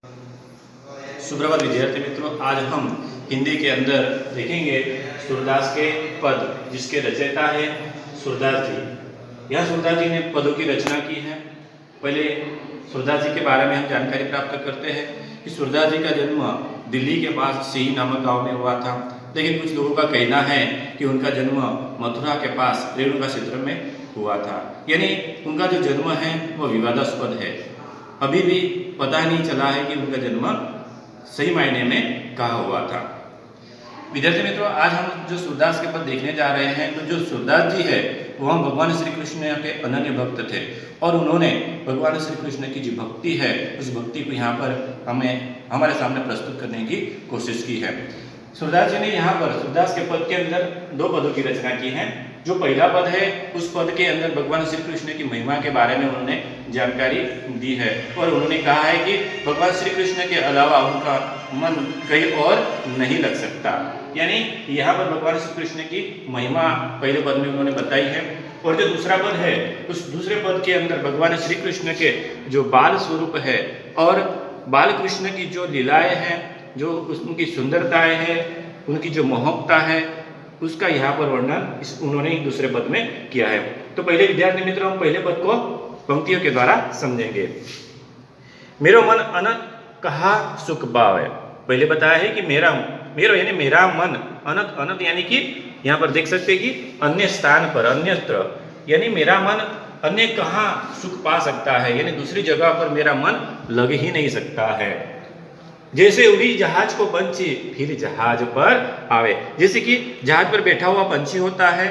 सुप्रभात विद्यार्थी मित्रों, आज हम हिंदी के अंदर देखेंगे सूरदास के पद, जिसके रचयिता है सूरदास जी। यह सूरदास जी ने पदों की रचना की है। पहले सूरदास जी के बारे में हम जानकारी प्राप्त करते हैं कि सूरदास जी का जन्म दिल्ली के पास सिही नामक गांव में हुआ था, लेकिन कुछ लोगों का कहना है कि उनका जन्म मथुरा के पास रेणुका क्षेत्र में हुआ था। यानी उनका जो जन्म है वह विवादास्पद है। अभी भी पता नहीं चला है कि उनका जन्म सही मायने में कहा हुआ था। विद्यार्थी मित्रों, आज हम जो सूरदास के पद देखने जा रहे हैं, तो जो सूरदास जी है वह भगवान श्री कृष्ण के अनन्य भक्त थे और उन्होंने भगवान श्री कृष्ण की जो भक्ति है उस भक्ति को यहाँ पर हमारे सामने प्रस्तुत करने की कोशिश की है। सूरदास जी ने यहाँ पर सूरदास के पद के अंदर दो पदों की रचना की है। जो पहला पद है उस पद के अंदर भगवान श्री कृष्ण की महिमा के बारे में उन्होंने जानकारी दी है और उन्होंने कहा है कि भगवान श्री कृष्ण के अलावा उनका मन कहीं और नहीं लग सकता। यानी यहाँ पर भगवान श्री कृष्ण की महिमा पहले पद में उन्होंने बताई है। और जो दूसरा पद है उस दूसरे पद के अंदर भगवान श्री कृष्ण के जो बाल स्वरूप है और बाल कृष्ण की जो लीलाएं हैं, जो उनकी सुंदरताएं हैं, उनकी जो मोहकता है, उसका यहाँ पर वर्णन उन्होंने दूसरे पद में किया है। तो पहले विद्यार्थी मित्रों, हम पहले पद को पंक्तियों के द्वारा समझेंगे। मेरो मन अनंत कहा सुख पावे। पहले बताया है कि मेरो यानी मेरा मन, अनंत अनंत यानी कि यहाँ पर देख सकते हैं कि अन्य स्थान पर, अन्यत्र, यानी मेरा मन अन्य कहाँ सुख पा सकता है, यानी दूसरी जगह पर मेरा मन लग ही नहीं सकता है। जैसे उड़ी जहाज को पंछी फिर जहाज पर आवे। जैसे कि जहाज पर बैठा हुआ पंछी होता है,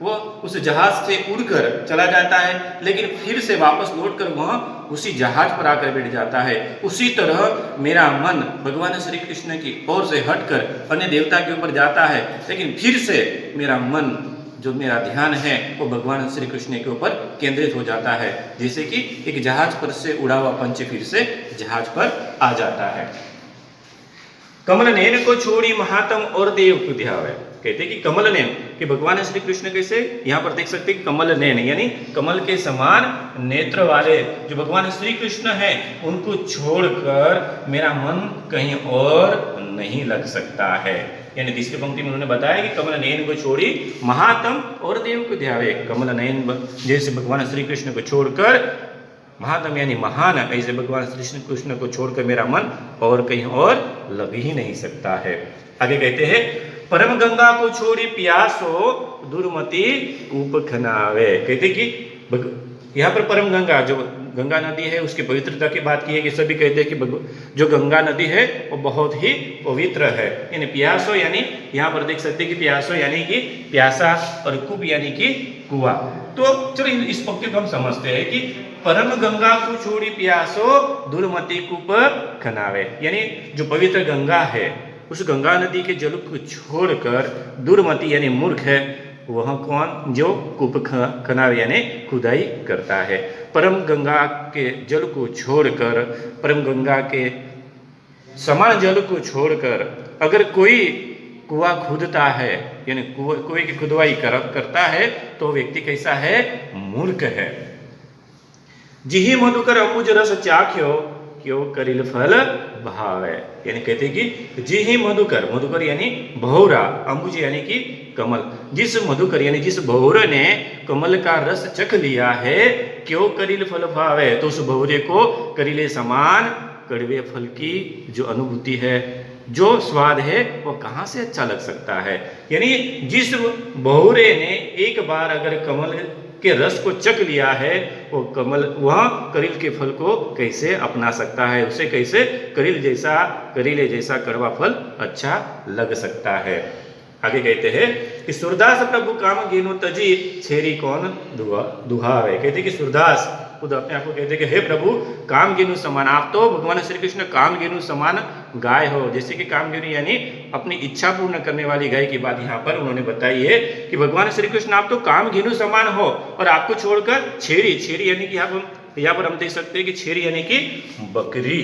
वो उस जहाज से उड़कर चला जाता है, लेकिन फिर से वापस लौटकर वह उसी जहाज पर आकर बैठ जाता है। उसी तरह मेरा मन भगवान श्री कृष्ण की ओर से हटकर अन्य देवता के ऊपर जाता है, लेकिन फिर से मेरा मन, जो मेरा ध्यान है, वो भगवान श्री कृष्ण के ऊपर केंद्रित हो जाता है। जैसे कि एक जहाज पर से उड़ा हुआ पंछी फिर से जहाज पर आ जाता है। कमल नयन को छोड़ी महात्म और देव को ध्यावे। कहते हैं कि कमल नयन, कि भगवान श्री कृष्ण कैसे, यहाँ पर देख सकते हैं कमल नयन यानी कमल के समान नेत्र वाले जो भगवान श्री कृष्ण हैं, उनको छोड़कर मेरा मन कहीं और नहीं लग सकता है। यानी तीसरी पंक्ति में उन्होंने बताया कि कमल नयन को छोड़ी महात्म और देव को ध्यावे। कमल नयन जैसे भगवान श्री कृष्ण को छोड़कर, महात्म यानी महान, ऐसे भगवान श्री कृष्ण को छोड़कर मेरा मन और कहीं और लग ही नहीं सकता है। आगे कहते हैं परम गंगा को छोड़ी प्यासो दुर्मति कूप खनावे। कहते कि यहाँ पर परम गंगा, जो गंगा नदी है, उसकी पवित्रता की बात की है कि सभी कहते हैं कि जो गंगा नदी है वो बहुत ही पवित्र है। यानी प्यासो यानी यहाँ पर देख सकते हैं कि प्यासो यानी कि प्यासा और कूप यानी कि कुआं। तो चलो इस पंक्ति को हम समझते हैं कि परम गंगा को छोड़ी प्यासो दुर्मति कूप खनावे। यानी जो पवित्र गंगा है उस गंगा नदी के जल को छोड़कर दुर्मति यानी मूर्ख है वह कौन, जो कूप खनावे यानी खुदाई करता है। परम गंगा के जल को छोड़कर, परम गंगा के समान जल को छोड़कर अगर कोई कुआं खुदता है, यानी कुएं की खुदवाई करता है, तो व्यक्ति कैसा है, मूर्ख है। जिहि मधुकर अम्बुज रस चाख्यो क्यों करिल फल भावे। यानी कहते कि जिहि मधुकर, मधुकर यानी भौरा, अम्बुज यानी कि कमल, जिस मधुकर यानी जिस भौरे ने कमल का रस चख लिया है, क्यों करिल फल भावे, तो उस भौरे को करिले समान कड़वे फल की जो अनुभूति है, जो स्वाद है, वो कहाँ से अच्छा लग सकता है। यानी जिस भौरे ने एक बार अगर कमल के रस को चख लिया है, वो कमल वह करील के फल को कैसे अपना सकता है, उसे कैसे करीले जैसा कड़वा फल अच्छा लग सकता है। आगे कहते हैं कि सूरदास प्रभु काम गेनो तजी छेरी कौन दुहावे। कहते कि सूरदास खुद अपने आप को कहते कि हे प्रभु कामधेनु समान, आप तो भगवान श्री कृष्ण कामधेनु समान गाय हो। जैसे कि कामधेनु यानी अपनी इच्छा पूर्ण करने वाली गाय की बात यहाँ पर उन्होंने बताई है कि भगवान श्री कृष्ण आप तो कामधेनु समान हो और आपको छोड़कर छेरी यानी कि यहाँ पर हम देख सकते हैं कि छेरी यानी कि बकरी।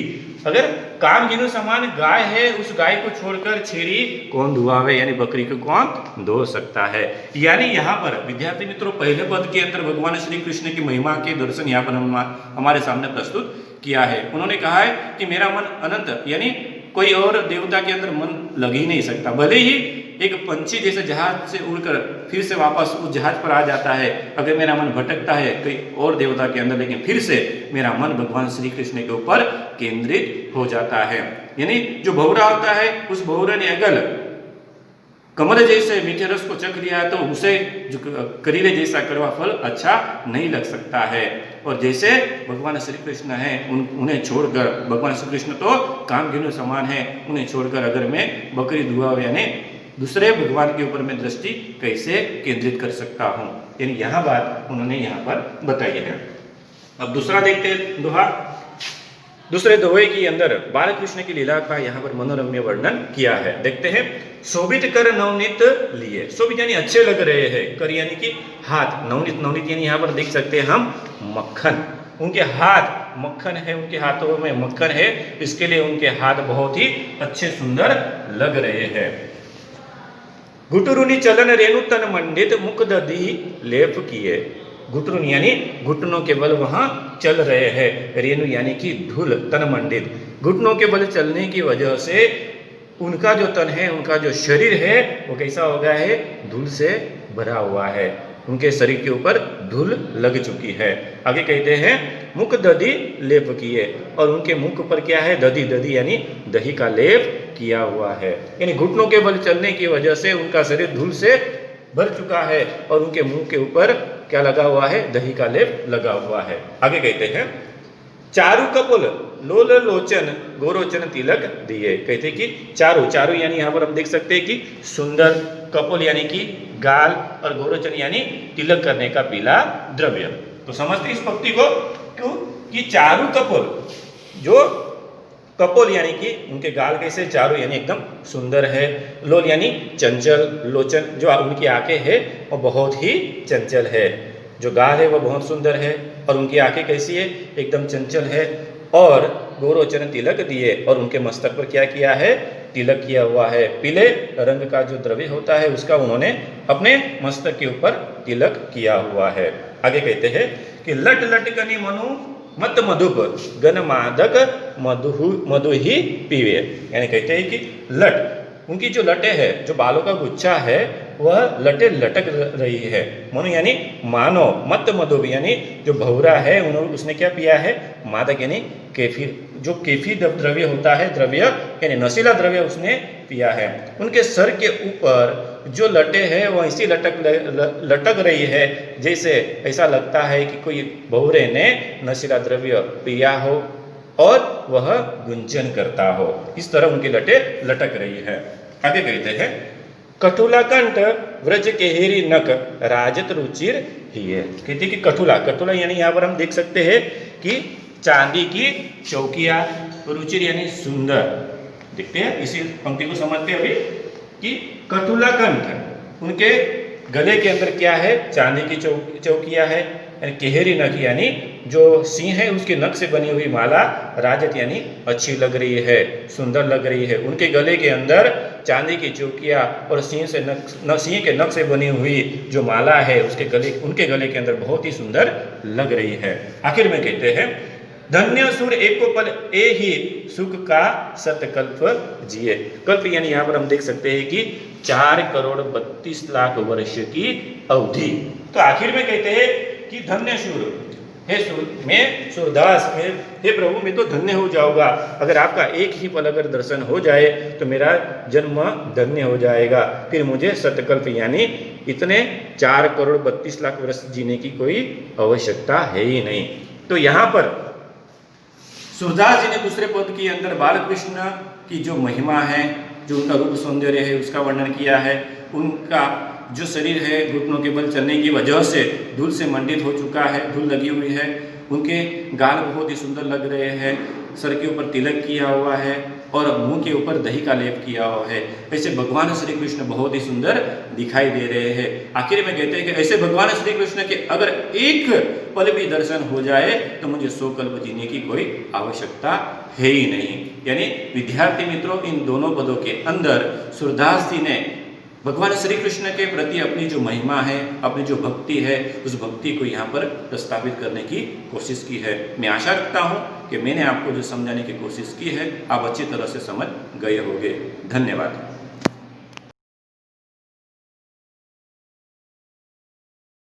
अगर कामधेनु समान गाय है, उस गाय को छोड़कर छेरी कौन धुआवे, यानी बकरी को कौन धो सकता है। यानी यहाँ पर विद्यार्थी मित्रों पहले पद के अंदर भगवान श्री कृष्ण की महिमा के दर्शन यहाँ पर हमारे सामने प्रस्तुत किया है। उन्होंने कहा है कि मेरा मन अनंत यानी कोई और देवता के अंदर मन लग ही नहीं सकता। भले ही एक पंछी जैसे जहाज से उड़कर फिर से वापस उस जहाज पर आ जाता है, अगर मेरा मन भटकता है कोई और देवता के अंदर, लेकिन फिर से मेरा मन भगवान श्री कृष्ण के ऊपर केंद्रित हो जाता है। यानी जो भौरा होता है, उस भौरे ने अगर कमल जैसे मीठे रस को चख लिया तो उसे जो करीले जैसा कड़वा फल अच्छा नहीं लग सकता है। और जैसे भगवान श्री कृष्ण हैं, उन्हें छोड़कर, भगवान श्री कृष्ण तो कामधेनु समान है, उन्हें छोड़कर अगर मैं बकरी दुआ यानी दूसरे भगवान के ऊपर मैं दृष्टि कैसे केंद्रित कर सकता हूँ, यानी यह बात उन्होंने यहाँ पर बताई है। अब दूसरा देखते हैं दोहा। दूसरे दोहे के अंदर बाल कृष्ण की लीला का यहाँ पर मनोरम्य वर्णन किया है। देखते हैं। शोभित कर नवनीत लिए, शोभित यानी अच्छे लग रहे हैं, कर यानी कि हाथ, नवनीत, नवनीत यानी यहाँ पर देख सकते हैं हम मक्खन, उनके हाथ मक्खन है, उनके हाथों में मक्खन है, इसके लिए उनके हाथ बहुत ही अच्छे सुंदर लग रहे हैं। घुटुरुनि चलन रेणु तन मंडित मुख दधी लेप किए, घुटरुन यानी घुटनों के बल वहां चल रहे हैं, रेणु यानी कि धूल, तन मंडित, घुटनों के बल चलने की वजह से उनका जो तन है, उनका जो शरीर है वो कैसा हो गया है, धूल से भरा हुआ है, उनके शरीर के ऊपर धूल लग चुकी है। आगे कहते हैं मुख दधी लेप किए, और उनके मुख पर क्या है, दधी, दधी यानी दही का लेप किया हुआ है, यानी घुटनों के बल चलने की वजह से उनका शरीर धूल से भर चुका है और उनके मुंह के ऊपर क्या लगा हुआ है, दही का लेप लगा हुआ है। आगे कहते हैं चारु कपोल लोल लोचन गोरोचन तिलक दिए, कहते कि चारु, चारु यानी यहाँ पर हम देख सकते हैं कि सुंदर, कपोल यानी कि गाल, और गोरोचन यानी तिलक करने का पीला द्रव्य। तो समझते इस पंक्ति को क्यों कि चारु कपोल, जो कपोल यानी कि उनके गाल कैसे, चारु यानी एकदम सुंदर है, लोल यानी चंचल, लोचन जो उनकी आंखें है वो बहुत ही चंचल है, जो गाल है वो बहुत सुंदर है और उनकी आंखें कैसी है, एकदम चंचल है। और गोरोचन तिलक दिए, और उनके मस्तक पर क्या किया है, तिलक किया हुआ है, पीले रंग का जो द्रव्य होता है उसका उन्होंने अपने मस्तक के ऊपर तिलक किया हुआ है। आगे कहते हैं कि लट लटकनी मनु मत मधुप गन मादक मधु ही पीवे, यानी कहते हैं कि लट, उनकी जो लटे है, जो बालों का गुच्छा है वह लटे लटक रही है, मनु यानी मानो, मत मधु यानी जो भौरा है उन्होंने उसने क्या पिया है, मादक यानी केफीर, जो केफी द्रव्य होता है, द्रव्य यानी नशीला द्रव्य उसने पिया है। उनके सर के ऊपर जो लटे हैं वह ऐसी लटक रही है जैसे ऐसा लगता है कि कोई भौरे ने नशीला द्रव्य पिया हो और वह गुंजन करता हो, इस तरह उनकी लटे लटक रही है। आगे कहते हैं कठुला कंठ व्रज केहरी नक राजत रुचिर ही है, कहते कि कठुला, कठुला यानी यहाँ पर हम देख सकते हैं कि चांदी की चौकिया, रुचिर यानी सुंदर, देखते हैं इसी पंक्ति को समझते हैं अभी कि कठुला कंठ, उनके गले के अंदर क्या है, चांदी की चौकिया है, केहरी नख यानी जो सिंह है उसके नख से बनी हुई माला, राजत यानी अच्छी लग रही है, सुंदर लग रही है, उनके गले के अंदर चांदी की चौकिया और सिंह के नख से बनी हुई जो माला है उनके गले के अंदर बहुत ही सुंदर लग रही है। आखिर में कहते हैं धन्य सुर एको पल ए ही सुख का सतकल्प जिए, कल्प यानी यहाँ पर हम देख सकते हैं कि 4 करोड़ 32 लाख वर्ष की अवधि। तो आखिर में कहते हैं कि धन्य सुर, हे सुर, मैं सूरदास, हे प्रभु मैं तो धन्य हो जाऊंगा, अगर आपका एक ही पल अगर दर्शन हो जाए तो मेरा जन्म धन्य हो जाएगा, फिर मुझे सतकल्प यानी इतने 4 करोड़ 32 लाख वर्ष जीने की कोई आवश्यकता है ही नहीं। तो यहाँ पर सूरदास जी ने दूसरे पद के अंदर बालकृष्ण की जो महिमा है, जो उनका रूप सौंदर्य है उसका वर्णन किया है, उनका जो शरीर है घुटनों के बल चलने की वजह से धूल से मंडित हो चुका है, धूल लगी हुई है, उनके गाल बहुत ही सुंदर लग रहे हैं, सर के ऊपर तिलक किया हुआ है और मुंह के ऊपर दही का लेप किया हुआ है, ऐसे भगवान श्री कृष्ण बहुत ही सुंदर दिखाई दे रहे हैं। आखिर में कहते हैं कि ऐसे भगवान श्री कृष्ण के अगर एक पल भी दर्शन हो जाए तो मुझे 100 कल्प जीने की कोई आवश्यकता है ही नहीं। यानी विद्यार्थी मित्रों, इन दोनों पदों के अंदर सूरदास जी ने भगवान श्री कृष्ण के प्रति अपनी जो महिमा है, अपनी जो भक्ति है, उस भक्ति को यहाँ पर प्रस्तावित करने की कोशिश की है। मैं आशा रखता हूँ कि मैंने आपको जो समझाने की कोशिश की है आप अच्छी तरह से समझ गए होंगे। धन्यवाद।